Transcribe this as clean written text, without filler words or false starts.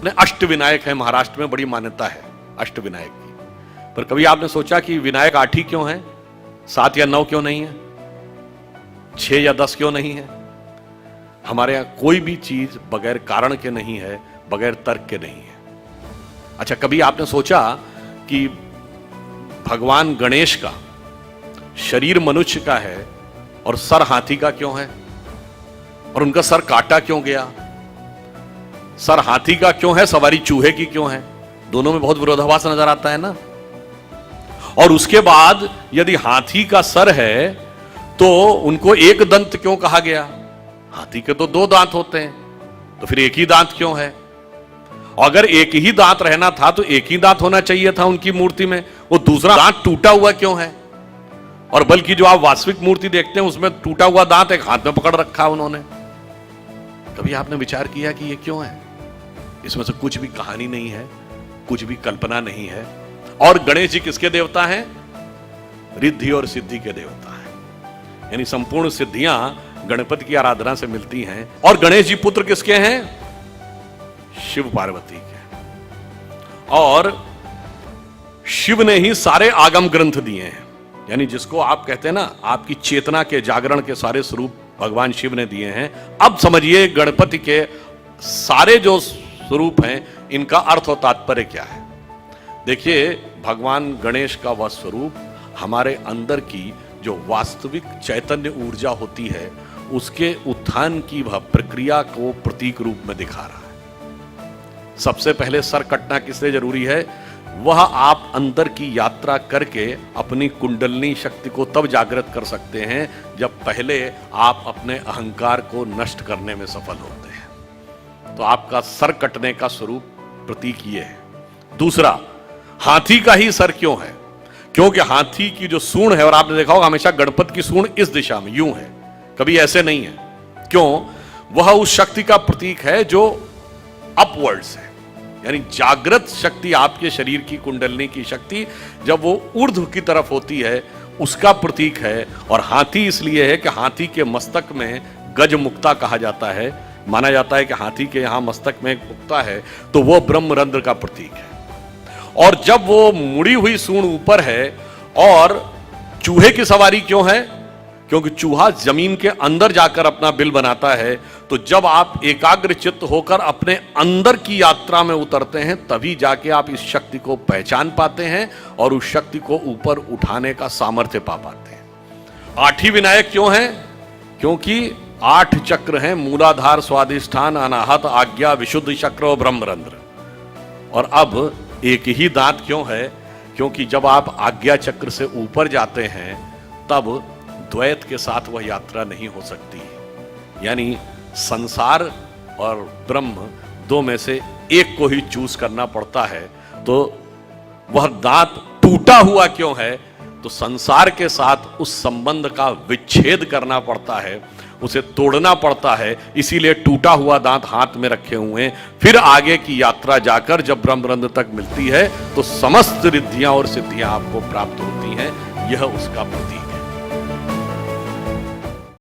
अपने अष्टविनायक है, महाराष्ट्र में बड़ी मान्यता है अष्टविनायक की। पर कभी आपने सोचा कि विनायक 8 ही क्यों है, 7 या 9 क्यों नहीं है, 6 या 10 क्यों नहीं है? हमारे यहां कोई भी चीज बगैर कारण के नहीं है, बगैर तर्क के नहीं है। अच्छा, कभी आपने सोचा कि भगवान गणेश का शरीर मनुष्य का है और सर हाथी का क्यों है? और उनका सर काटा क्यों गया? सर हाथी का क्यों है, सवारी चूहे की क्यों है? दोनों में बहुत विरोधाभास नजर आता है ना। और उसके बाद यदि हाथी का सर है तो उनको एक दंत क्यों कहा गया? हाथी के तो 2 दांत होते हैं, तो फिर एक ही दांत क्यों है? और अगर एक ही दांत रहना था तो एक ही दांत होना चाहिए था उनकी मूर्ति में, वो दूसरा दांत टूटा हुआ क्यों है? और बल्कि जो आप वास्तविक मूर्ति देखते हैं उसमें टूटा हुआ दांत एक हाथ में पकड़ रखा उन्होंने। कभी आपने विचार किया कि ये क्यों है? इसमें से कुछ भी कहानी नहीं है, कुछ भी कल्पना नहीं है। और गणेश जी किसके देवता हैं? रिद्धि और सिद्धि के देवता हैं, यानी संपूर्ण सिद्धियां गणपति की आराधना से मिलती हैं। और गणेश जी पुत्र किसके हैं? शिव पार्वती के। और शिव ने ही सारे आगम ग्रंथ दिए हैं, यानी जिसको आप कहते हैं ना, आपकी चेतना के जागरण के सारे स्वरूप भगवान शिव ने दिए हैं। अब समझिए गणपति के सारे जो स्वरूप हैं इनका अर्थ और तात्पर्य क्या है। देखिए, भगवान गणेश का वह स्वरूप हमारे अंदर की जो वास्तविक चैतन्य ऊर्जा होती है उसके उत्थान की वह प्रक्रिया को प्रतीक रूप में दिखा रहा है। सबसे पहले सर कटना किस लिए जरूरी है? वह आप अंदर की यात्रा करके अपनी कुंडलनी शक्ति को तब जागृत कर सकते हैं जब पहले आप अपने अहंकार को नष्ट करने में सफल होते हैं। तो आपका सर कटने का स्वरूप प्रतीक ये है। दूसरा, हाथी का ही सर क्यों है? क्योंकि हाथी की जो सूंड है, और आपने देखा होगा हमेशा गणपति की सूंड इस दिशा में यूं है, कभी ऐसे नहीं है। क्यों? वह उस शक्ति का प्रतीक है जो अपवर्ड्स है, यानी जागृत शक्ति, आपके शरीर की कुंडलनी की शक्ति जब वो ऊर्ध्व की तरफ होती है उसका प्रतीक है। और हाथी इसलिए है कि हाथी के मस्तक में गज मुक्ता कहा जाता है। माना जाता है कि हाथी के यहां मस्तक में एक मुक्ता है, तो वो ब्रह्मरंध्र का प्रतीक है। और जब वो मुड़ी हुई सूंड ऊपर है, और चूहे की सवारी क्यों है? क्योंकि चूहा जमीन के अंदर जाकर अपना बिल बनाता है। तो जब आप एकाग्र चित्त होकर अपने अंदर की यात्रा में उतरते हैं तभी जाके आप इस शक्ति को पहचान पाते हैं और उस शक्ति को ऊपर उठाने का सामर्थ्य पा पाते हैं। 8 ही विनायक क्यों हैं? क्योंकि 8 चक्र हैं, मूलाधार, स्वादिष्ठान, अनाहत, आज्ञा, विशुद्ध चक्र और ब्रह्मरंध्र। और अब एक ही दांत क्यों है? क्योंकि जब आप आज्ञा चक्र से ऊपर जाते हैं तब द्वैत के साथ वह यात्रा नहीं हो सकती, यानी संसार और ब्रह्म 2 में से एक को ही चूज करना पड़ता है। तो वह दांत टूटा हुआ क्यों है? तो संसार के साथ उस संबंध का विच्छेद करना पड़ता है, उसे तोड़ना पड़ता है। इसीलिए टूटा हुआ दांत हाथ में रखे हुए हैं। फिर आगे की यात्रा जाकर जब ब्रह्मरंध्र तक मिलती है तो समस्त रिद्धियां और सिद्धियां आपको प्राप्त होती हैं। यह उसका प्रतीक है।